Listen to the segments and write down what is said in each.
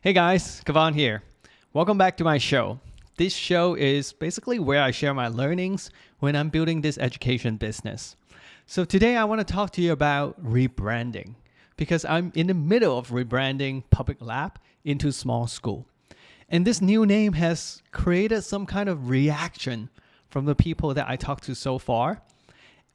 Hey guys, Kavan here. Welcome back to my show. This show is basically where I share my learnings when I'm building this education business. So today I want to talk to you about rebranding because I'm in the middle of rebranding Public Lab into Small School. And this new name has created some kind of reaction from the people that I talked to so far.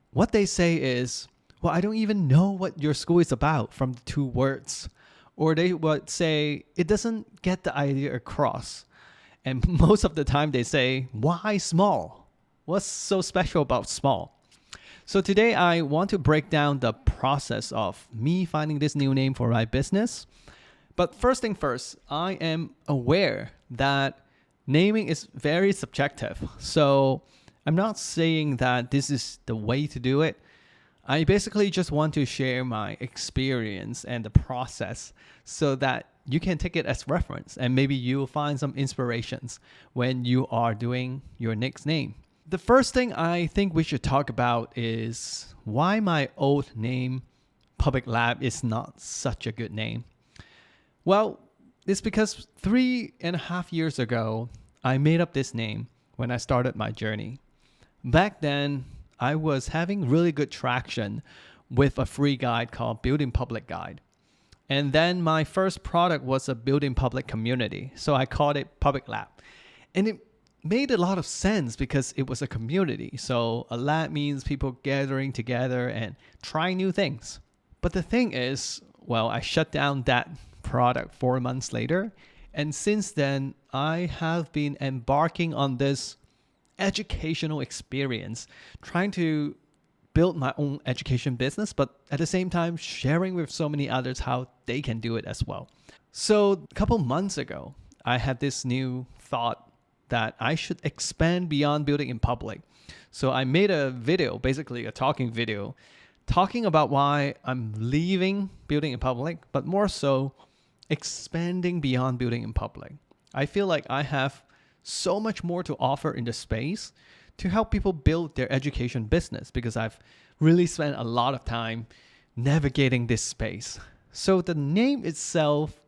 What they say is, well, I don't even know what your school is about from the two words. Or they would say, it doesn't get the idea across. And most of the time they say, why small? What's so special about small? So today I want to break down the process of me finding this new name for my business. But first thing first, I am aware that naming is very subjective. So I'm not saying that this is the way to do it. I basically just want to share my experience and the process so that you can take it as reference and maybe you will find some inspirations when you are doing your next name. The first thing I think we should talk about is why my old name, Public Lab, is not such a good name. Well, it's because 3.5 years ago, I made up this name when I started my journey. Back then, I was having really good traction with a free guide called Building Public Guide. And then my first product was a Building Public community. So I called it Public Lab. And it made a lot of sense because it was a community. So a lab means people gathering together and trying new things. But the thing is, well, I shut down that product 4 months later. And since then, I have been embarking on this educational experience, trying to build my own education business, but at the same time sharing with so many others how they can do it as well. So a couple months ago, I had this new thought that I should expand beyond building in public. So I made a video, basically a talking video, talking about why I'm leaving building in public, but more so expanding beyond building in public. I feel like I have so much more to offer in the space to help people build their education business because I've really spent a lot of time navigating this space. So the name itself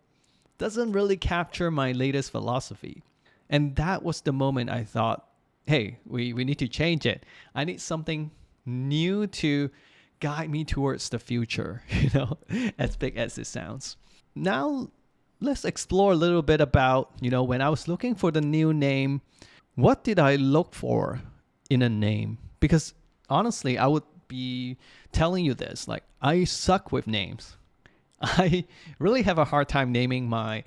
doesn't really capture my latest philosophy. And that was the moment I thought, hey, we need to change it. I need something new to guide me towards the future, as big as it sounds. Now, let's explore a little bit about, when I was looking for the new name, what did I look for in a name? Because honestly, I would be telling you this, like I suck with names. I really have a hard time naming my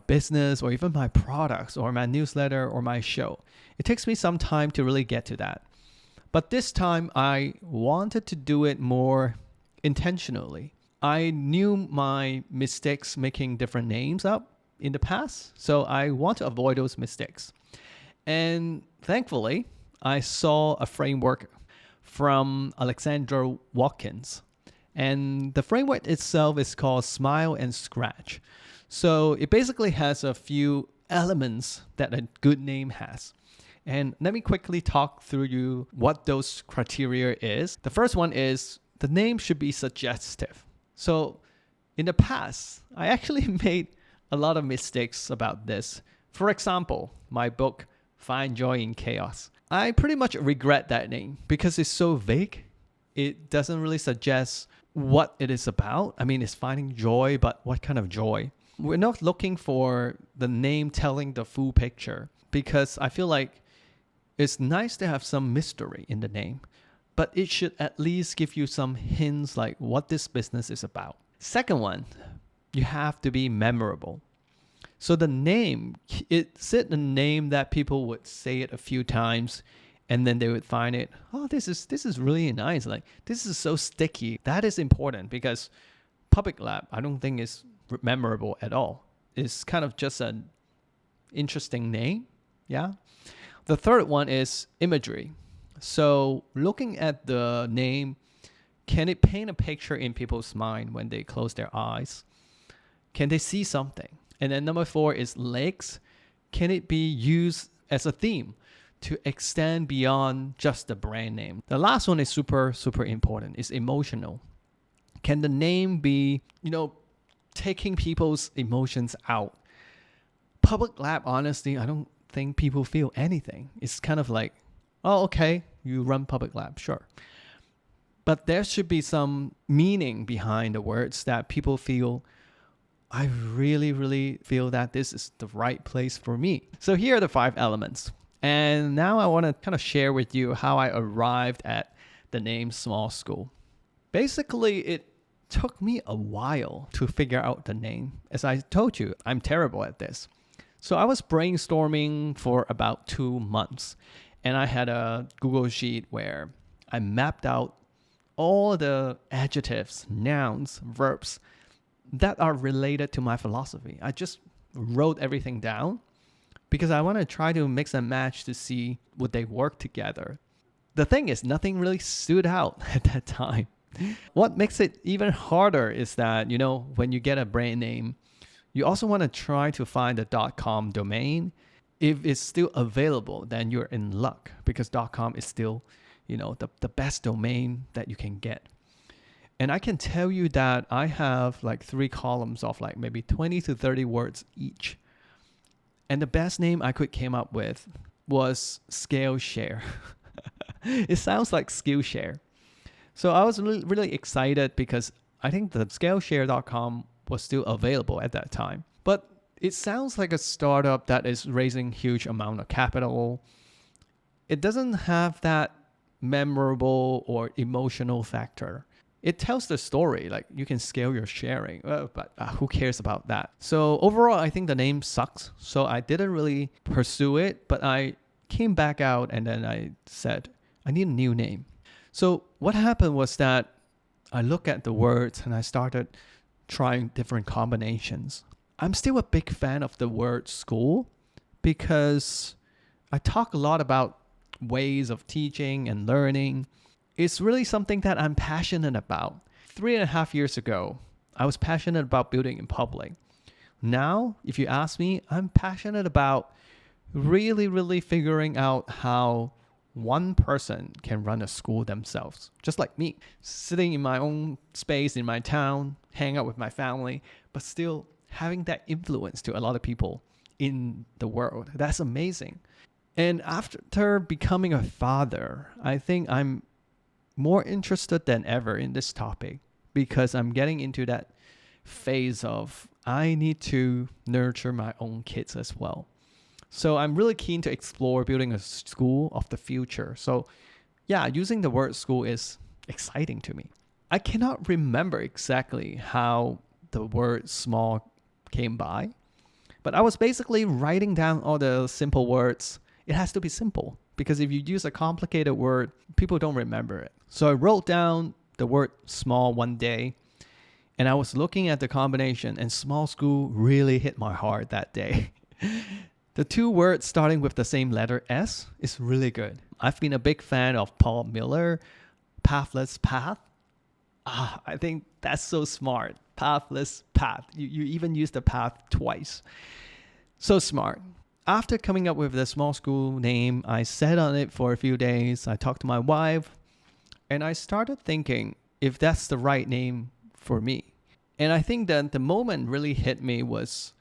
business or even my products or my newsletter or my show. It takes me some time to really get to that. But this time I wanted to do it more intentionally. I knew my mistakes making different names up in the past, so I want to avoid those mistakes. And thankfully, I saw a framework from Alexandra Watkins. And the framework itself is called Smile and Scratch. So it basically has a few elements that a good name has. And let me quickly talk through you what those criteria is. The first one is the name should be suggestive. So in the past, I actually made a lot of mistakes about this. For example, my book, Find Joy in Chaos. I pretty much regret that name because it's so vague. It doesn't really suggest what it is about. I mean, it's finding joy, but what kind of joy? We're not looking for the name telling the full picture because I feel like it's nice to have some mystery in the name, but it should at least give you some hints like what this business is about. Second one, you have to be memorable. So the name, it's a name that people would say it a few times and then they would find it, oh, this is really nice. Like, this is so sticky. That is important because Public Lab, I don't think is memorable at all. It's kind of just an interesting name. Yeah. The third one is imagery. So looking at the name, can it paint a picture in people's mind when they close their eyes? Can they see something? And then number 4 is legs. Can it be used as a theme to extend beyond just the brand name? The last one is super, super important. It's emotional. Can the name be, taking people's emotions out? Public lab, honestly, I don't think people feel anything. It's kind of like, oh, okay, you run public lab, sure. But there should be some meaning behind the words that people feel, I really, really feel that this is the right place for me. So here are the 5 elements. And now I want to kind of share with you how I arrived at the name Small School. Basically, it took me a while to figure out the name. As I told you, I'm terrible at this. So I was brainstorming for about 2 months. And I had a Google Sheet where I mapped out all the adjectives, nouns, verbs that are related to my philosophy. I just wrote everything down because I want to try to mix and match to see would they work together. The thing is, nothing really stood out at that time. What makes it even harder is that, when you get a brand name, you also want to try to find the .com domain. If it's still available, then you're in luck because .com is still, the best domain that you can get. And I can tell you that I have like 3 columns of like maybe 20 to 30 words each. And the best name I could came up with was Skillshare. It sounds like Skillshare. So I was really, really excited because I think the Skillshare.com was still available at that time. But it sounds like a startup that is raising huge amount of capital. It doesn't have that memorable or emotional factor. It tells the story, like you can scale your sharing, but who cares about that? So overall, I think the name sucks. So I didn't really pursue it, but I came back out and then I said, I need a new name. So what happened was that I looked at the words and I started trying different combinations. I'm still a big fan of the word school because I talk a lot about ways of teaching and learning. It's really something that I'm passionate about. 3.5 years ago, I was passionate about building in public. Now, if you ask me, I'm passionate about really, really figuring out how one person can run a school themselves, just like me, sitting in my own space in my town, hang out with my family, but still having that influence to a lot of people in the world. That's amazing. And after becoming a father, I think I'm more interested than ever in this topic because I'm getting into that phase of I need to nurture my own kids as well. So I'm really keen to explore building a school of the future. So yeah, using the word school is exciting to me. I cannot remember exactly how the word small came by, but I was basically writing down all the simple words. It has to be simple because if you use a complicated word, people don't remember it. So I wrote down the word small one day and I was looking at the combination and small school really hit my heart that day. The 2 words starting with the same letter S is really good. I've been a big fan of Paul Miller, Pathless Path. I think that's so smart. Pathless Path. You even use the path twice. So smart. After coming up with the small school name, I sat on it for a few days. I talked to my wife and I started thinking if that's the right name for me. And I think that the moment really hit me was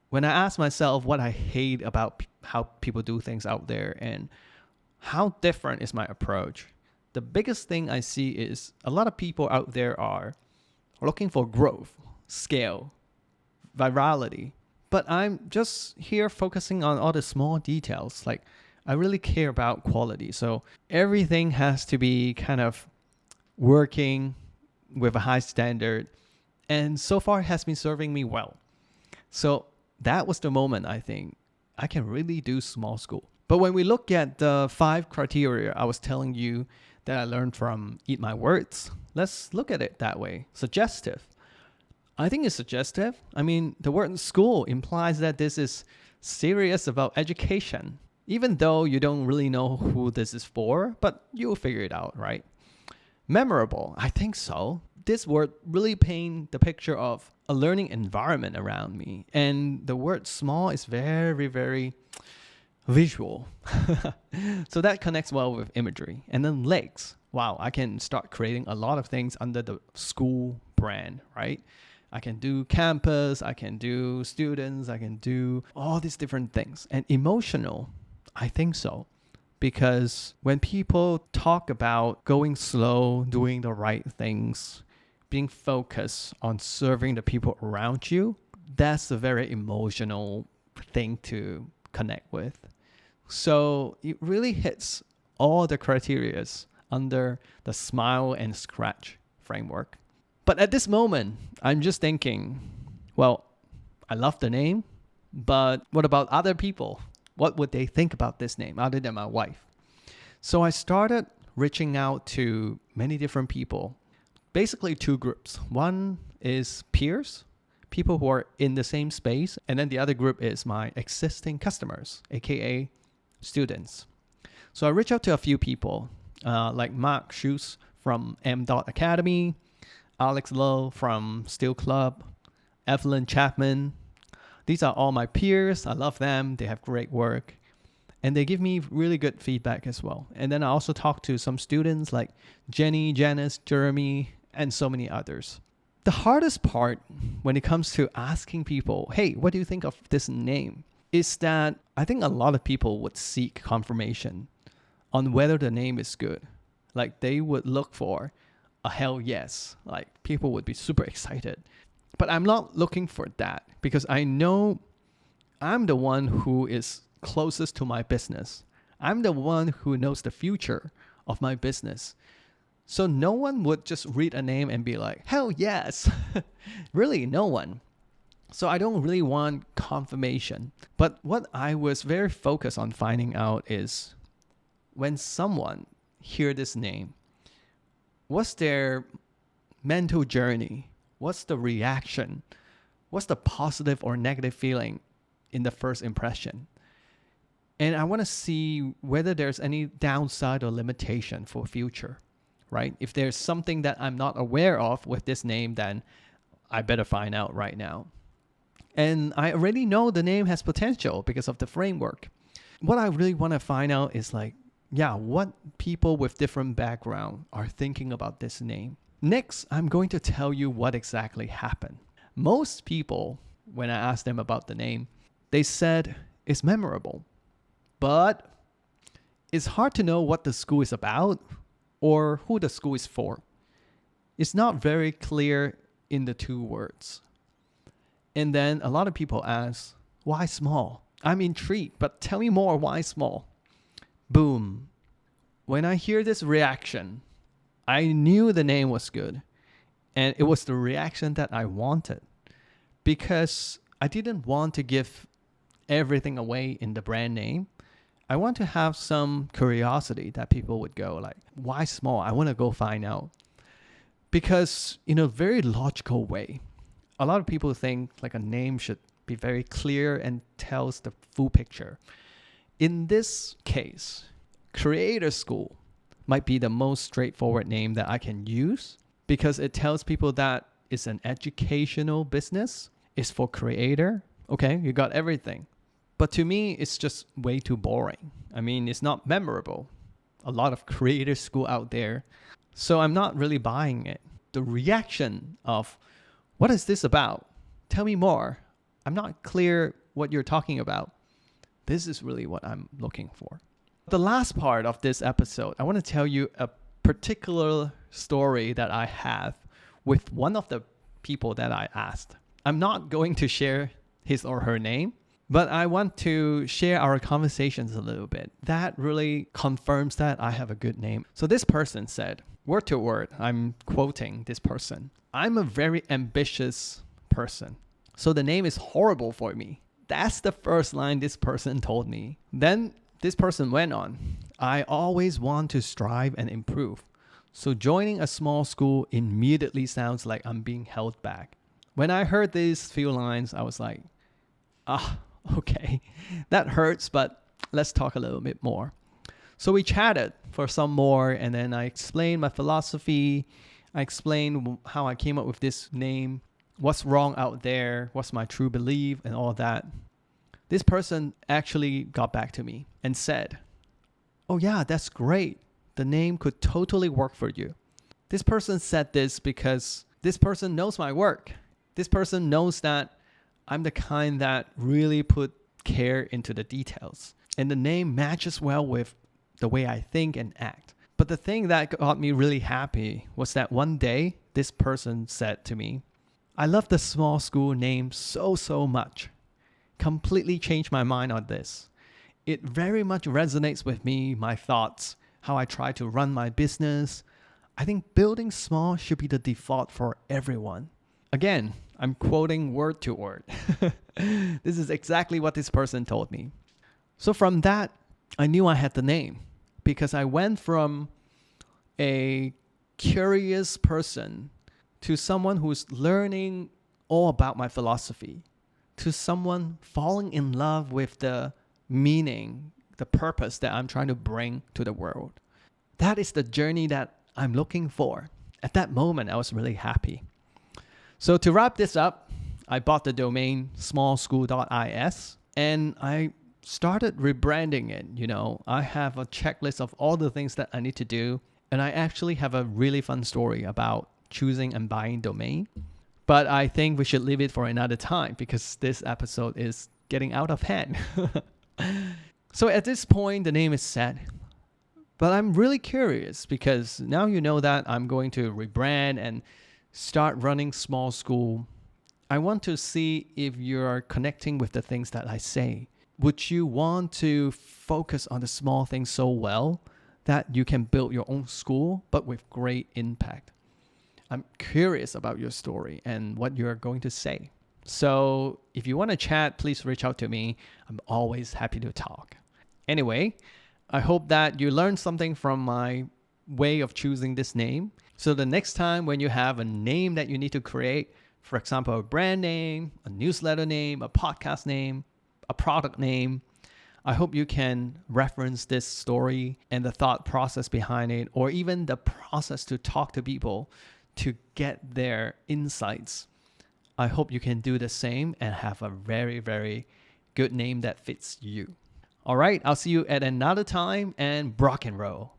when I asked myself what I hate about how people do things out there and how different is my approach. The biggest thing I see is a lot of people out there are looking for growth, scale, virality. But I'm just here focusing on all the small details. Like I really care about quality. So everything has to be kind of working with a high standard. And so far it has been serving me well. So that was the moment I think I can really do small school. But when we look at the 5 criteria I was telling you that I learned from Eat My Words, let's look at it that way. Suggestive. I think it's suggestive. I mean, the word school implies that this is serious about education, even though you don't really know who this is for, but you'll figure it out, right? Memorable. I think so. This word really paints the picture of a learning environment around me. And the word small is very, very visual. So that connects well with imagery. And then legs. Wow, I can start creating a lot of things under the school brand, right? I can do campus, I can do students, I can do all these different things. And emotional, I think so. Because when people talk about going slow, doing the right things, being focused on serving the people around you, that's a very emotional thing to connect with. So it really hits all the criterias under the smile and scratch framework. But at this moment, I'm just thinking, well, I love the name, but what about other people? What would they think about this name other than my wife? So I started reaching out to many different people, basically two groups. One is peers, people who are in the same space, and then the other group is my existing customers, aka students. So I reached out to a few people, like Mark Schutz from M. Academy, Alex Lowe from Steel Club, Evelyn Chapman. These are all my peers. I love them. They have great work. And they give me really good feedback as well. And then I also talk to some students like Jenny, Janice, Jeremy, and so many others. The hardest part when it comes to asking people, hey, what do you think of this name? Is that I think a lot of people would seek confirmation on whether the name is good. Like they would look for a hell yes. Like people would be super excited. But I'm not looking for that because I know I'm the one who is closest to my business. I'm the one who knows the future of my business. So no one would just read a name and be like, hell yes. Really, no one. So I don't really want confirmation. But what I was very focused on finding out is when someone hear this name, what's their mental journey? What's the reaction? What's the positive or negative feeling in the first impression? And I want to see whether there's any downside or limitation for future, right? If there's something that I'm not aware of with this name, then I better find out right now. And I already know the name has potential because of the framework. What I really want to find out is like, yeah, what people with different background are thinking about this name. Next, I'm going to tell you what exactly happened. Most people, when I asked them about the name, they said it's memorable, but it's hard to know what the school is about or who the school is for. It's not very clear in the two words. And then a lot of people ask, why small? I'm intrigued, but tell me more, why small? Boom. When I hear this reaction, I knew the name was good. And it was the reaction that I wanted. Because I didn't want to give everything away in the brand name. I want to have some curiosity that people would go like, why small? I want to go find out. Because in a very logical way, a lot of people think like a name should be very clear and tells the full picture. In this case, Creator School might be the most straightforward name that I can use because it tells people that it's an educational business. It's for creator. Okay, you got everything. But to me, it's just way too boring. I mean, it's not memorable. A lot of Creator School out there. So I'm not really buying it. The reaction of, what is this about? Tell me more. I'm not clear what you're talking about. This is really what I'm looking for. The last part of this episode, I want to tell you a particular story that I have with one of the people that I asked. I'm not going to share his or her name, but I want to share our conversations a little bit. That really confirms that I have a good name. So this person said, word to word, I'm quoting this person, I'm a very ambitious person. So the name is horrible for me. That's the first line this person told me. Then this person went on, I always want to strive and improve. So joining a small school immediately sounds like I'm being held back. When I heard these few lines, I was like, okay, that hurts, but let's talk a little bit more. So we chatted for some more, and then I explained my philosophy. I explained how I came up with this name, what's wrong out there, what's my true belief, and all that. This person actually got back to me and said, oh yeah, that's great. The name could totally work for you. This person said this because this person knows my work. This person knows that I'm the kind that really put care into the details. And the name matches well with the way I think and act. But the thing that got me really happy was that one day this person said to me, I love the small school name so much. Completely changed my mind on this. It very much resonates with me, my thoughts, how I try to run my business. I think building small should be the default for everyone. Again, I'm quoting word to word. This is exactly what this person told me. So from that, I knew I had the name because I went from a curious person to someone who's learning all about my philosophy, to someone falling in love with the meaning, the purpose that I'm trying to bring to the world. That is the journey that I'm looking for. At that moment, I was really happy. So to wrap this up, I bought the domain smallschool.is and I started rebranding it. I have a checklist of all the things that I need to do. And I actually have a really fun story about choosing and buying domain. But I think we should leave it for another time because this episode is getting out of hand. So at this point, the name is set. But I'm really curious because now you know that I'm going to rebrand and start running small school. I want to see if you're connecting with the things that I say. Would you want to focus on the small things so well that you can build your own school, but with great impact? I'm curious about your story and what you're going to say. So if you want to chat, please reach out to me. I'm always happy to talk. Anyway, I hope that you learned something from my way of choosing this name. So the next time when you have a name that you need to create, for example, a brand name, a newsletter name, a podcast name, a product name, I hope you can reference this story and the thought process behind it, or even the process to talk to people to get their insights. I hope you can do the same and have a very, very good name that fits you. All right, I'll see you at another time and rock and roll.